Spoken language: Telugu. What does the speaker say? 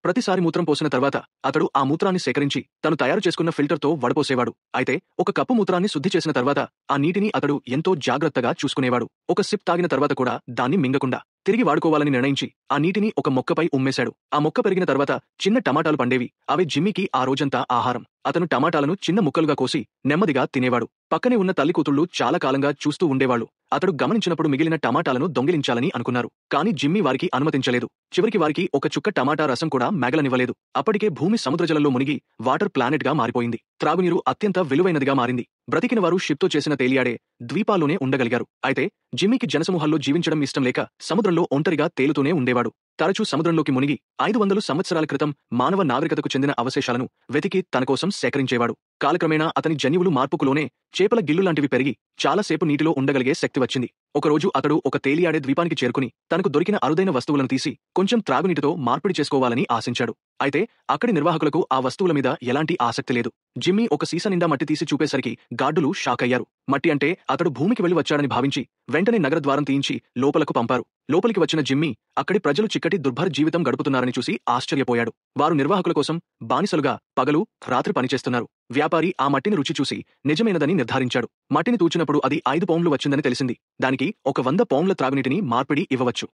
ప్రతిసారి మూత్రం పోసిన తర్వాత అతడు ఆ మూత్రాన్ని సేకరించి తను తయారు చేసుకున్న ఫిల్టర్తో వడపోసేవాడు. అయితే ఒక కప్పు మూత్రాన్ని శుద్ధి చేసిన తర్వాత ఆ నీటిని అతడు ఎంతో జాగ్రత్తగా చూసుకునేవాడు. ఒక సిప్ తాగిన తర్వాత కూడా దాన్ని మింగకుండా తిరిగి వాడుకోవాలని నిర్ణయించి ఆ నీటిని ఒక మొక్కపై ఉమ్మేశాడు. ఆ మొక్క పెరిగిన తర్వాత చిన్న టమాటాలు పండేవి. అవే జిమ్మీకి ఆ రోజంతా ఆహారం. అతను టమాటాలను చిన్న ముక్కలుగా కోసి నెమ్మదిగా తినేవాడు. పక్కనే ఉన్న తల్లి కూతుళ్లు చాలా కాలంగా చూస్తూ ఉండేవాళ్లు. అతడు గమనించినప్పుడు మిగిలిన టమాటాలను దొంగిలించాలని అనుకున్నారు. కానీ జిమ్మీ వారికి అనుమతించలేదు. చివరికి వారికి ఒక చుక్క టమాటా రసం కూడా మేగలనివ్వలేదు. అప్పటికే భూమి సముద్రజలంలో మునిగి వాటర్ ప్లానెట్ గా మారిపోయింది. త్రాగునీరు అత్యంత విలువైనదిగా మారింది. బ్రతికిన వారు షిప్తో చేసిన తేలియాడే ద్వీపాల్లోనే ఉండగలిగారు. అయితే జిమ్మీకి జనసమూహాల్లో జీవించడం ఇష్టం లేక సముద్రంలో ఒంటరిగా తేలుతూనే ఉండేవాడు. తరచూ సముద్రంలోకి మునిగి 500 సంవత్సరాల క్రితం మానవ నాగరికతకు చెందిన అవశేషాలను వెతికి తనకోసం సేకరించేవాడు. కాలక్రమేణా అతని జన్యువులు మార్పుకులోనే చేపల గిల్లులాంటివి పెరిగి చాలాసేపు నీటిలో ఉండగలిగే శక్తి వచ్చింది. ఒకరోజు అతడు ఒక తేలియాడే ద్వీపానికి చేరుకుని తనకు దొరికిన అరుదైన వస్తువులను తీసి కొంచెం త్రాగునీటితో మార్పిడి చేసుకోవాలని ఆశించాడు. అయితే అక్కడి నిర్వాహకులకు ఆ వస్తువుల మీద ఎలాంటి ఆసక్తి లేదు. జిమ్మీ ఒక సీసా నిండా మట్టి తీసి చూపేసరికి గార్డులు షాక్ అయ్యారు. మట్టి అంటే అతడు భూమికి వెళ్లి వచ్చాడని భావించి వెంటనే నగర ద్వారం తీయించి లోపలకు పంపారు. లోపలికి వచ్చిన జిమ్మీ అక్కడి ప్రజలు చిక్కటి దుర్భర జీవితం గడుపుతున్నారని చూసి ఆశ్చర్యపోయాడు. వారు నిర్వాహకుల కోసం బానిసలుగా పగలు రాత్రి పనిచేస్తున్నారు. వ్యాపారి ఆ మట్టిని రుచి చూసి నిజమైనదని నిర్ధారించాడు. మట్టిని తూచినప్పుడు అది 5 పౌండ్లు వచ్చిందని తెలిసింది. దానికి ఒక 100 పౌండ్ల త్రాగునీటిని మార్పిడి ఇవ్వవచ్చు.